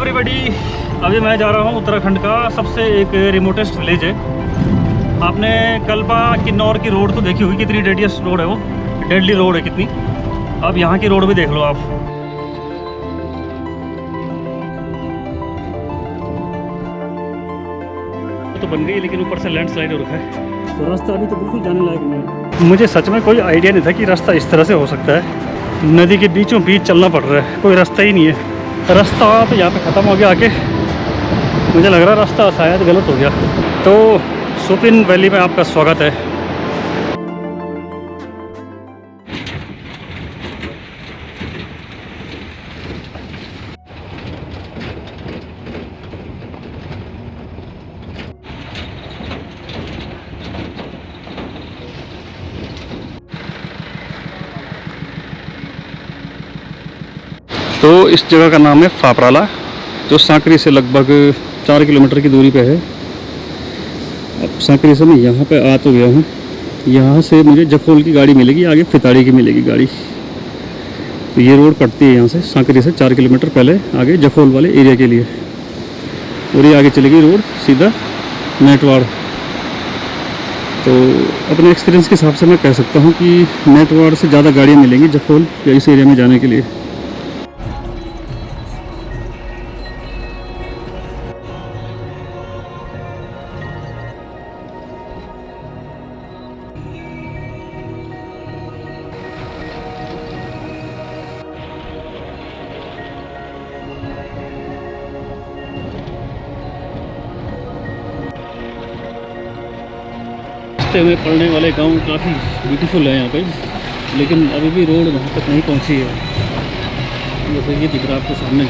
Everybody, अभी मैं जा रहा हूँ उत्तराखंड का सबसे एक रिमोटेस्ट विलेज है। आपने कल्पा किन्नौर की रोड तो देखी होगी, कितनी डेडियस रोड है वो, डेडली रोड है कितनी। अब यहाँ की रोड भी देख लो आप। तो बन गई लेकिन ऊपर से लैंडस्लाइड हो रखा है, तो रास्ता अभी तो बिल्कुल जाने लायक नहीं है। मुझे सच में कोई आइडिया नहीं था कि रास्ता इस तरह से हो सकता है। नदी के बीचों बीच चलना पड़ रहा है, कोई रास्ता ही नहीं है। रास्ता तो यहाँ पे ख़त्म हो गया आके, मुझे लग रहा है रास्ता शायद गलत हो गया। तो सुपिन वैली में आपका स्वागत है। तो इस जगह का नाम है फापराला, जो सांकरी से लगभग 4 किलोमीटर की दूरी पे है। अब सांकरी से मैं यहाँ पे आ तो गया हूँ। यहाँ से मुझे जखोल की गाड़ी मिलेगी, आगे फिताड़ी की मिलेगी गाड़ी। तो ये रोड कटती है यहाँ से, सांकरी से 4 किलोमीटर पहले आगे जखोल वाले एरिया के लिए, और ये आगे चलेगी रोड सीधा नेटवाड़। तो अपने एक्सपीरियंस के हिसाब से मैं कह सकता हूँ कि नेटवाड़ से ज़्यादा गाड़ियाँ मिलेंगी जखोल या इस एरिया में जाने के लिए। में पड़ने वाले गांव काफ़ी ब्यूटीफुल है यहाँ पे, लेकिन अभी भी रोड वहाँ तक नहीं पहुँची है। जैसे ये दिख रहा है आपको सामने।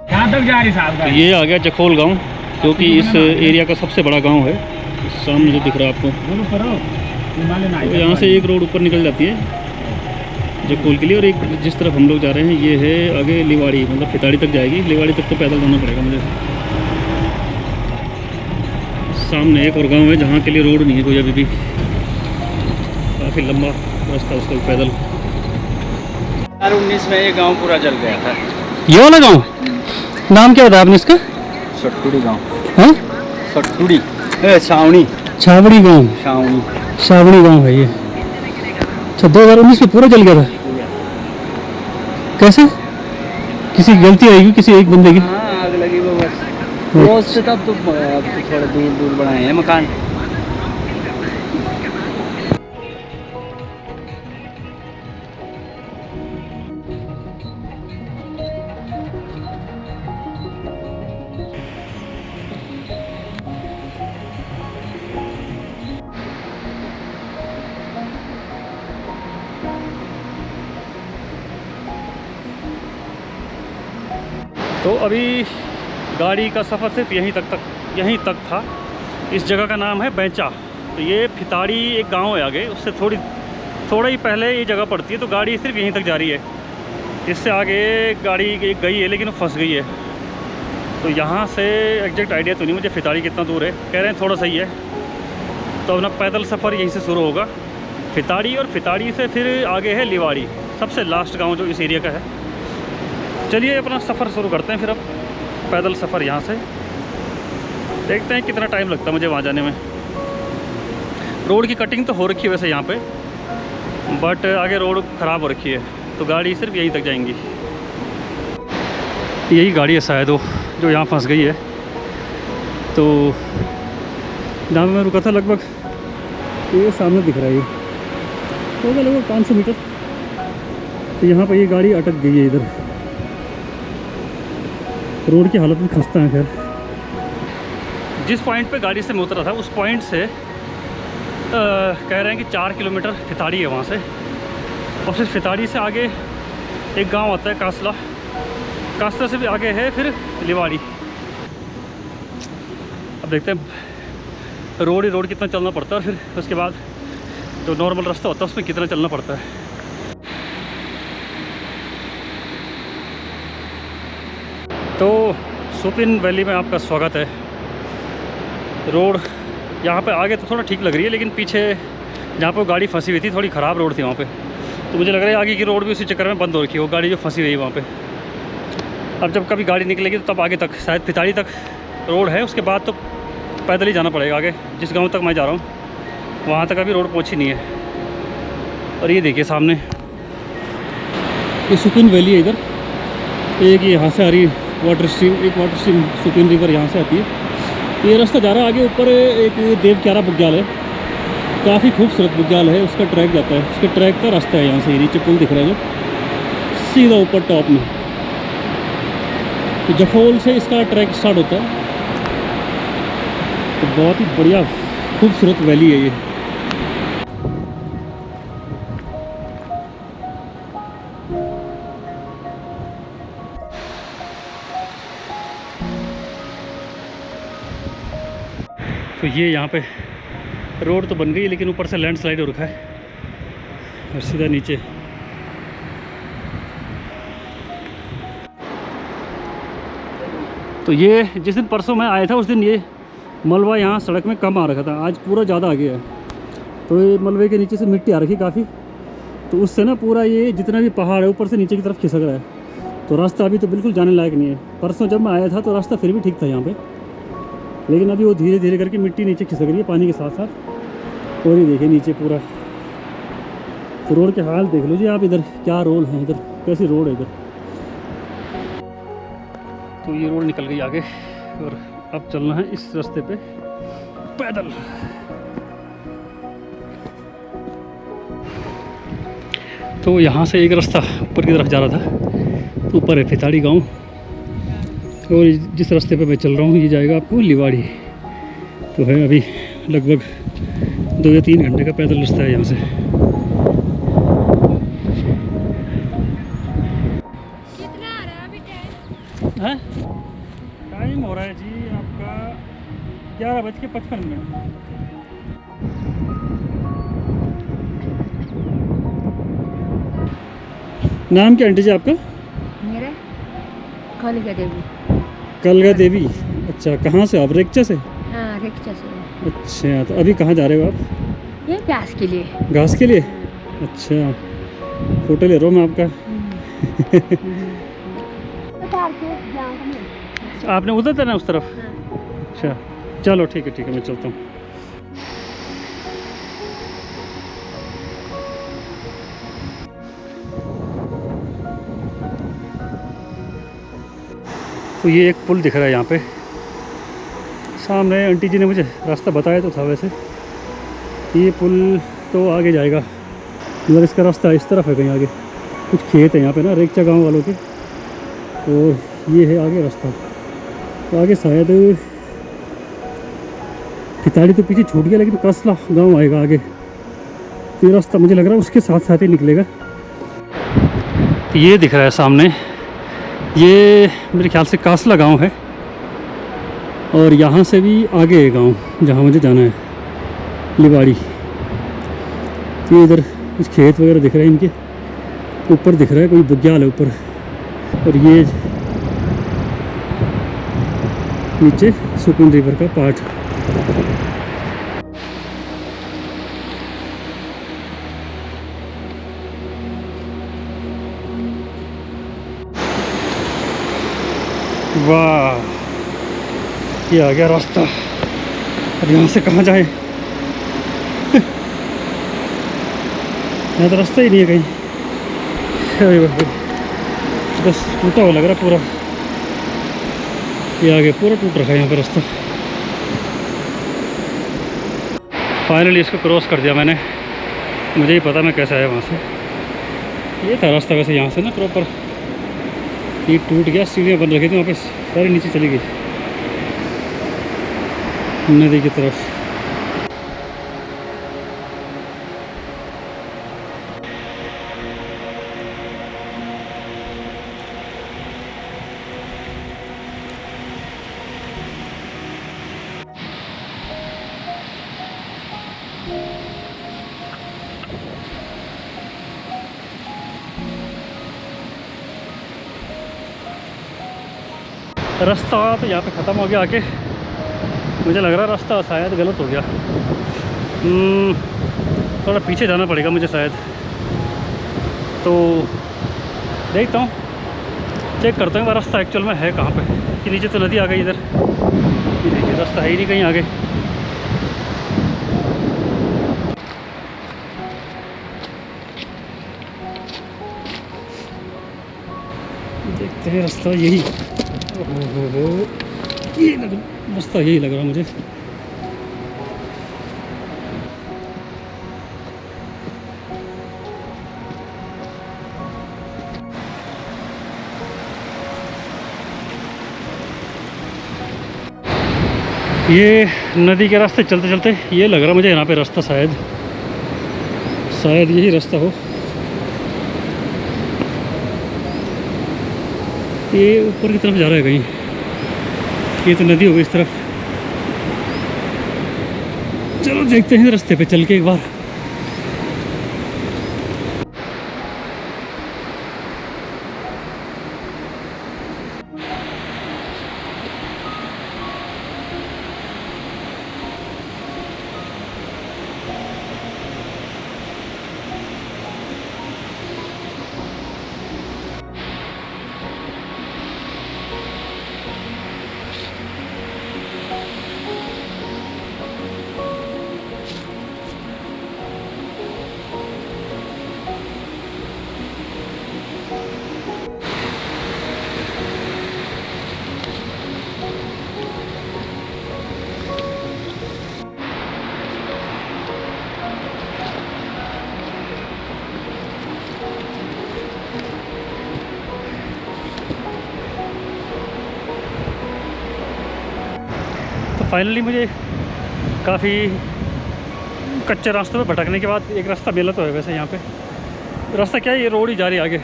कहाँ तक जा रही साहब? ये आ गया जखोल गांव, जो कि इस एरिया का सबसे बड़ा गांव है। सामने जो दिख रहा है आपको, तो यहाँ से एक रोड ऊपर निकल जाती है जखोल के लिए, और एक जिस तरफ हम लोग जा रहे हैं ये है आगे लिवाड़ी, मतलब फिताड़ी तक जाएगी। लिवाड़ी तक तो पैदल जाना पड़ेगा मुझे। सामने एक और गांव है जहाँ के लिए रोड नहीं है कोई अभी भी, काफ़ी लंबा रास्ता उसका पैदल। 2019 में ये गांव पूरा जल गया था। ये वाला गाँव नाम क्या बताया आपने इसका? सट्टुड़ी गांव है, सट्टुड़ी छावनी, छावड़ी गाँव, छावड़ी गाँव है ये। अच्छा, 2019 में पूरा जल गया था? कैसे? किसी गलती आएगी किसी एक बंदे की? हाँ, आग लगी वो बस। रोज से तब तो थोड़ा दूर दूर बनाए हैं मकान। तो अभी गाड़ी का सफ़र सिर्फ यहीं तक था। इस जगह का नाम है बैंचा। तो ये फिताड़ी एक गांव है आगे, उससे थोड़ा ही पहले ये जगह पड़ती है। तो गाड़ी सिर्फ यहीं तक जा रही है, इससे आगे गाड़ी गई है लेकिन फंस गई है। तो यहाँ से एग्जैक्ट आइडिया तो नहीं मुझे फिताड़ी कितना दूर है, कह रहे हैं थोड़ा सही है। तो अपना पैदल सफ़र यहीं से शुरू होगा फिताड़ी, और फिताड़ी से फिर आगे है लिवाड़ी, सबसे लास्ट गाँव जो इस एरिया का है। चलिए अपना सफ़र शुरू करते हैं फिर। अब पैदल सफ़र यहाँ से देखते हैं कितना टाइम लगता है मुझे वहाँ जाने में। रोड की कटिंग तो हो रखी है वैसे यहाँ पे, बट आगे रोड ख़राब हो रखी है, तो गाड़ी सिर्फ यहीं तक जाएंगी। यही गाड़ी है शायद वो जो यहाँ फंस गई है। तो जहाँ मैं रुका था लगभग ये सामने दिख रहा है, ये होगा लगभग 500 मीटर। तो यहाँ पर ये गाड़ी अटक गई है इधर। रोड की हालत भी खस्ता है। खैर, जिस पॉइंट पे गाड़ी से मैं उतरा था उस पॉइंट से कह रहे हैं कि 4 किलोमीटर फिताड़ी है वहाँ से, और फिर फिताड़ी से आगे एक गांव आता है कासला। कासला से भी आगे है फिर लिवाड़ी। अब देखते हैं रोड कितना चलना पड़ता है, और फिर उसके बाद जो नॉर्मल रास्ता होता है उसमें कितना चलना पड़ता है। तो सुपिन वैली में आपका स्वागत है। रोड यहाँ पे आगे तो थोड़ा ठीक लग रही है, लेकिन पीछे जहाँ पर वो गाड़ी फंसी हुई थी, थोड़ी ख़राब रोड थी वहाँ पे। तो मुझे लग रहा है आगे की रोड भी उसी चक्कर में बंद हो रखी है, वो गाड़ी जो फंसी हुई है वहाँ पे। अब जब कभी गाड़ी निकलेगी तो तब आगे तक शायद फिताड़ी तक रोड है, उसके बाद तो पैदल ही जाना पड़ेगा आगे। जिस गांव तक मैं जा रहा हूँ वहाँ तक अभी रोड पहुँची नहीं है। और ये देखिए सामने ये सुकून वैली है इधर, एक ये यहाँ से आ रही वाटर स्ट्रीम, एक वाटर स्ट्रीम सुकून रिवर यहाँ से आती है। ये रास्ता जा रहा है आगे ऊपर, एक देवक्यारा बुग्याल है, काफ़ी खूबसूरत बुग्याल है, उसका ट्रैक जाता है, उसके ट्रैक का रास्ता है। यहाँ से नीचे पुल दिख रहा है जो सीधा ऊपर टॉप में, तो जफोल से इसका ट्रैक स्टार्ट होता है। तो बहुत ही बढ़िया खूबसूरत वैली है ये। तो ये यहाँ पे रोड तो बन गई है, लेकिन ऊपर से लैंडस्लाइड हो रखा है और सीधा नीचे। तो ये जिस दिन परसों मैं आया था उस दिन ये मलबा यहाँ सड़क में कम आ रखा था, आज पूरा ज़्यादा आ गया है। तो ये मलबे के नीचे से मिट्टी आ रखी काफ़ी, तो उससे ना पूरा ये जितना भी पहाड़ है ऊपर से नीचे की तरफ खिसक रहा है। तो रास्ता अभी तो बिल्कुल जाने लायक नहीं है। परसों जब मैं आया था तो रास्ता फिर भी ठीक था यहाँ पे, लेकिन अभी वो धीरे धीरे करके मिट्टी नीचे खिसक रही है पानी के साथ साथ। और ये देखिए नीचे पूरा, तो रोड के हाल देख लीजिए आप, इधर क्या रोड है, इधर कैसी रोड है इधर। तो ये रोड निकल गई आगे और अब चलना है इस रास्ते पे पैदल। तो यहाँ से एक रास्ता ऊपर की तरफ जा रहा था, तो ऊपर है फिताड़ी गांव, और जिस रास्ते पे मैं चल रहा हूँ ये जाएगा आपको लिवाड़ी। तो है अभी लगभग 2 या 3 घंटे का पैदल रास्ता है यहाँ से। कितना आ रहा है अभी टाइम? हैं? टाइम हो रहा है जी आपका 11:55। नाम क्या आंटी जी आपका? मेरा कलिका देवी। कलगा देवी। अच्छा, कहाँ से आप? रेक्चा से? हाँ, रिक्शा से। अच्छा, तो अभी कहाँ जा रहे हो आप? ये प्याज के लिए। घास के लिए? अच्छा, फोटो ले रहा हूँ मैं आपका। आपने उधर था ना उस तरफ? अच्छा चलो ठीक है मैं चलता हूँ। तो ये एक पुल दिख रहा है यहाँ पे सामने, आंटी जी ने मुझे रास्ता बताया तो था वैसे। ये पुल तो आगे जाएगा, मतलब इसका रास्ता इस तरफ है, कहीं आगे कुछ खेत है यहाँ पे ना रेक्चा गांव वालों के, और ये है आगे रास्ता। तो आगे शायद फिताड़ी तो पीछे छूट गया, लेकिन कसला गांव आएगा आगे। तो ये रास्ता मुझे लग रहा है उसके साथ साथ ही निकलेगा। ये दिख रहा है सामने, ये मेरे ख्याल से कासला गांव है, और यहाँ से भी आगे है गांव जहाँ मुझे जाना है, लिवाड़ी। तो इधर कुछ खेत वगैरह दिख रहे हैं, इनके ऊपर दिख रहा है कोई बुग्याल है ऊपर, और ये नीचे सुकून रिवर का पार्ट। वाह, ये आ गया रास्ता। अब यहाँ से कहाँ जाए? यहाँ तो रास्ता ही नहीं है कहीं। अरे बस टूटा हुआ लग रहा पूरा, ये आगे पूरा टूट रखा है यहाँ पर रास्ता। फाइनली इसको क्रॉस कर दिया मैंने, मुझे ही पता मैं कैसे आया वहाँ से। ये था रास्ता वैसे यहाँ से ना प्रॉपर, ये टूट गया, सीढ़ियाँ बन रखी थी वहाँ पे, सारी नीचे चली गई नदी की तरफ। रास्ता तो यहाँ पे ख़त्म हो गया आके, मुझे लग रहा है रास्ता शायद गलत हो गया। थोड़ा पीछे जाना पड़ेगा मुझे शायद, तो देखता हूँ, चेक करता हूँ रास्ता एक्चुअल में है कहाँ पे। कि नीचे तो नदी आ गई इधर, ये देखिए रास्ता है ही नहीं कहीं आगे। देखते हैं रास्ता यही, ये रास्ता यही लग रहा मुझे। ये नदी के रास्ते चलते चलते ये लग रहा मुझे यहाँ पे रास्ता, शायद यही रास्ता हो। ये ऊपर की तरफ जा रहा है कहीं, ये तो नदी हो गई इस तरफ। चलो देखते हैं रास्ते पे चल के एक बार। फाइनली मुझे काफ़ी कच्चे रास्ते पे भटकने के बाद एक रास्ता मिला तो है। वैसे यहाँ पे रास्ता क्या है, ये रोड ही जा रही है आगे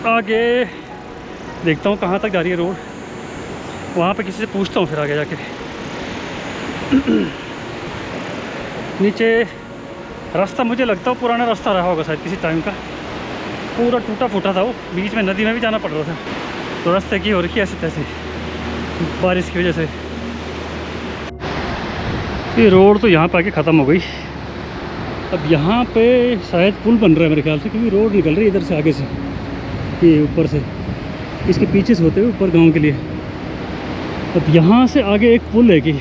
आगे। देखता हूँ कहाँ तक जा रही है रोड, वहाँ पे किसी से पूछता हूँ फिर आगे जाके। नीचे रास्ता मुझे लगता है पुराना रास्ता रहा होगा शायद किसी टाइम का, पूरा टूटा फूटा था वो, बीच में नदी में भी जाना पड़ रहा था। तो रास्ते की हो रखी है ऐसे तैसे बारिश की वजह से। ये रोड तो यहाँ पे आके ख़त्म हो गई। अब यहाँ पे शायद पुल बन रहा है मेरे ख्याल से, क्योंकि रोड निकल रही है इधर से आगे से, ये ऊपर से, इसके पीछे से होते हुए ऊपर गांव के लिए। अब यहाँ से आगे एक पुल है कि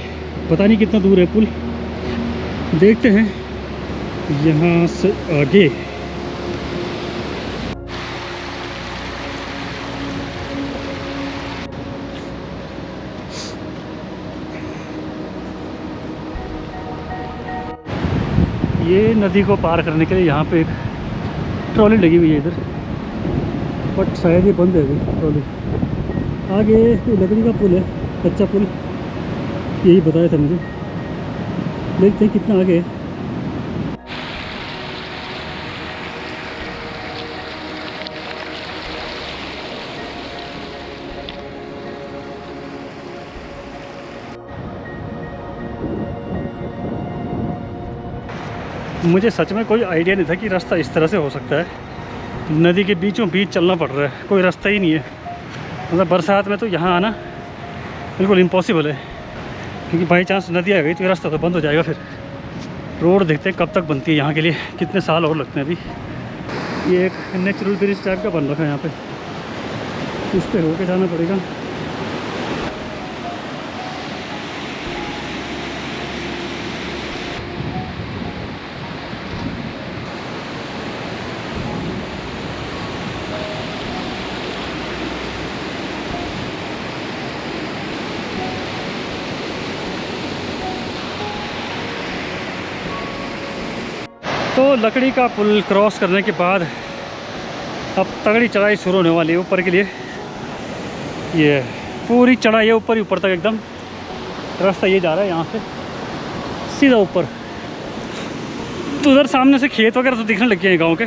पता नहीं कितना दूर है पुल, देखते हैं यहाँ से आगे। ये नदी को पार करने के लिए यहाँ पे एक ट्रॉली लगी हुई है इधर, बट शायद ये बंद है अभी ट्रॉली। आगे कोई लकड़ी का पुल है, कच्चा पुल, यही बताया था मुझे। देखते हैं कितना आगे है। मुझे सच में कोई आइडिया नहीं था कि रास्ता इस तरह से हो सकता है। नदी के बीचों बीच चलना पड़ रहा है, कोई रास्ता ही नहीं है। मतलब बरसात में तो यहाँ आना बिल्कुल इम्पॉसिबल है, क्योंकि बाई चांस नदी आ गई तो ये रास्ता तो बंद हो जाएगा। फिर रोड देखते हैं कब तक बनती है, यहाँ के लिए कितने साल और लगते हैं अभी। ये एक नेचुरल ब्रिज टाइप का बन रखा है यहाँ पे, इस पर होके जाना पड़ेगा। तो लकड़ी का पुल क्रॉस करने के बाद अब तगड़ी चढ़ाई शुरू होने वाली है ऊपर के लिए। ये पूरी चढ़ाई है ऊपर ही ऊपर तक एकदम। रास्ता ये जा रहा है यहाँ से सीधा ऊपर। तो उधर सामने से खेत वगैरह तो दिखने लग गए हैं गाँव के।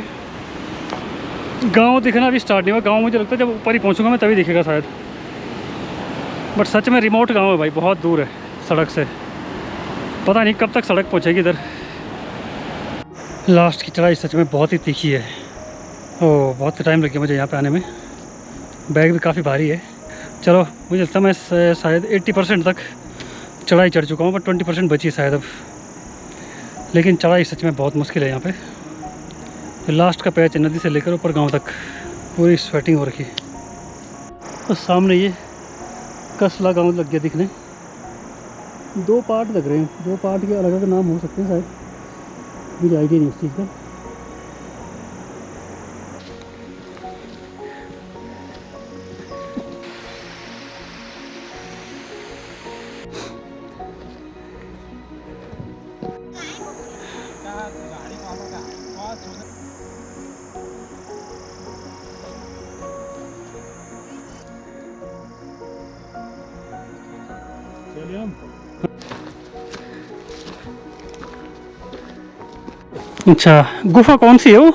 गांव दिखना अभी स्टार्ट नहीं हुआ। गांव मुझे लगता है जब ऊपर ही पहुंचूंगा मैं तभी दिखेगा शायद। बट सच में रिमोट गांव है भाई, बहुत दूर है सड़क से। पता नहीं कब तक सड़क पहुंचेगी इधर। लास्ट की चढ़ाई सच में बहुत ही तीखी है। ओह बहुत टाइम लग गया मुझे यहाँ पे आने में। बैग भी काफ़ी भारी है। चलो मुझे लगता है मैं शायद 80% तक चढ़ाई चढ़ चुका हूँ, बट 20% बची शायद अब। लेकिन चढ़ाई सच में बहुत मुश्किल है यहाँ पे। तो लास्ट का पैच नदी से लेकर ऊपर गांव तक पूरी स्वेटिंग हो रखी है। और सामने ये कसला गांव लग गया दिखने। 2 पार्ट लग रहे हैं, 2 पार्ट के अलग अलग नाम हो सकते हैं शायद, मुझे आइडिया नहीं उस चीज़ का। अच्छा, गुफा कौन सी है वो?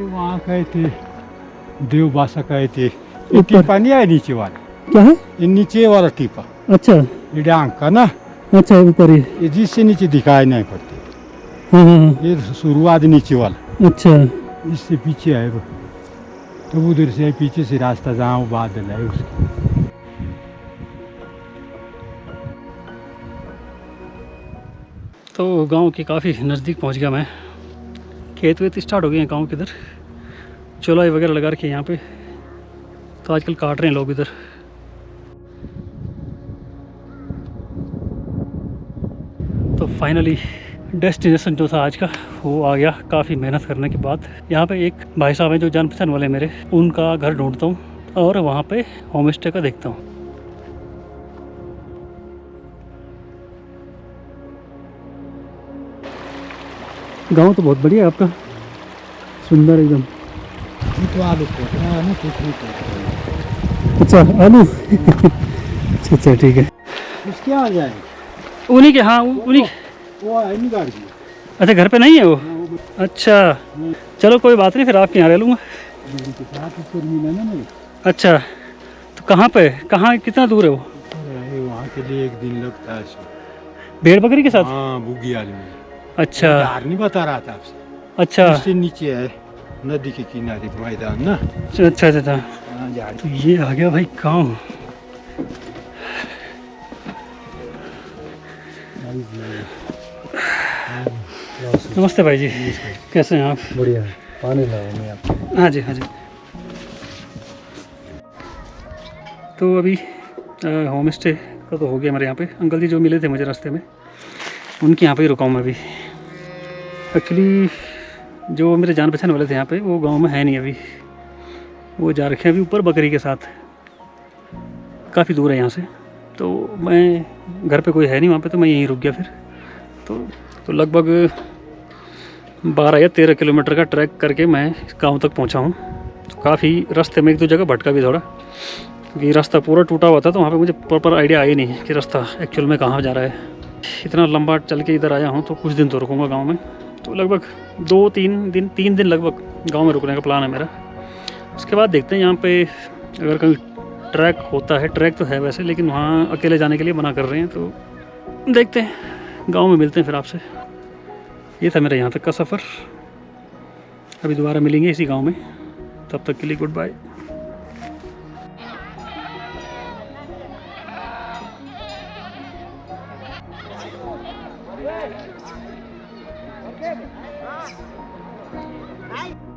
वहाँ गए थे, देव बासा गए थे। ये टीपा नहीं है नीचे वाला, क्या है? ये नीचे वाला टीपा, अच्छा ये डांग का ना, अच्छा, ऊपर ही। ये जिससे नीचे दिखाई नहीं पड़ती। हाँ हाँ, ये शुरुआत नीचे वाला, अच्छा इससे पीछे है वो, तो उधर से पीछे से रास्ता जहाँ वो बादल है उसके। तो गांव के काफ़ी नज़दीक पहुंच गया मैं। खेत वेत स्टार्ट हो गए हैं गांव के इधर, चौलाई वगैरह लगा रखी है यहाँ पे, तो आजकल काट रहे हैं लोग इधर। तो फाइनली डेस्टिनेशन जो था आज का वो आ गया, काफ़ी मेहनत करने के बाद। यहाँ पे एक भाई साहब हैं जो जान पहचान वाले मेरे, उनका घर ढूंढता हूँ और वहाँ पे होम स्टे का देखता हूँ। गांव तो बहुत बढ़िया है आपका, सुंदर एकदम। तो आलू ना कुछ नहीं करते। अच्छा, आलू अच्छा अच्छा, ठीक है। उसके आ जाए उन्हीं के, हाँ उन्हीं। वो है नहीं गाड़ी। अच्छा, घर पे नहीं है वो? अच्छा चलो कोई बात नहीं, फिर आपके यहाँ रह लूँगा। के साथ उसको मिला ना नहीं। अच्छा, तो कहाँ पे, कहाँ, कितना दूर है वो? वहाँ के लिए 1 दिन लगता है। भेड़ बकरी के साथ? हाँ, बुगी आलू में। अच्छा यार नहीं बता रहा था आपसे। अच्छा उससे नीचे है नदी के किनारे मैदान ना। अच्छा अच्छा अच्छा, हाँ जा तो ये आ गया भाई गाँव। नमस्ते भाई जी, कैसे हैं आप? बढ़िया, पानी लाया मैं आपको। हाँ जी हाँ जी। तो अभी होम स्टे का तो हो गया हमारे यहाँ पे। अंकल जी जो मिले थे मुझे रास्ते में, उनके यहाँ पे ही रुका हूँ मैं अभी। एक्चुअली जो मेरे जान पहचान वाले थे यहाँ पे, वो गांव में है नहीं अभी, वो जा रखे हैं अभी ऊपर बकरी के साथ, काफ़ी दूर है यहाँ से। तो मैं, घर पे कोई है नहीं वहाँ पे, तो मैं यहीं रुक गया फिर। तो लगभग 12 या 13 किलोमीटर का ट्रैक करके मैं गांव तक पहुँचा हूँ। तो काफ़ी रास्ते में 1-2 जगह भटका भी थोड़ा, क्योंकि रास्ता पूरा टूटा हुआ था, तो वहाँ पे मुझे प्रॉपर आइडिया आया नहीं कि रास्ता एक्चुअल में कहाँ जा रहा है। इतना लंबा चल के इधर आया हूँ, तो कुछ दिन तो रुकूंगा गांव में। तो लगभग 3 दिन लगभग गांव में रुकने का प्लान है मेरा। उसके बाद देखते हैं यहाँ पे अगर कहीं ट्रैक होता है। ट्रैक तो है वैसे, लेकिन वहाँ अकेले जाने के लिए मना कर रहे हैं, तो देखते हैं, गांव में मिलते हैं फिर आपसे। ये था मेरा यहाँ तक का सफ़र। अभी दोबारा मिलेंगे इसी गाँव में, तब तक के लिए गुड बाय। Right?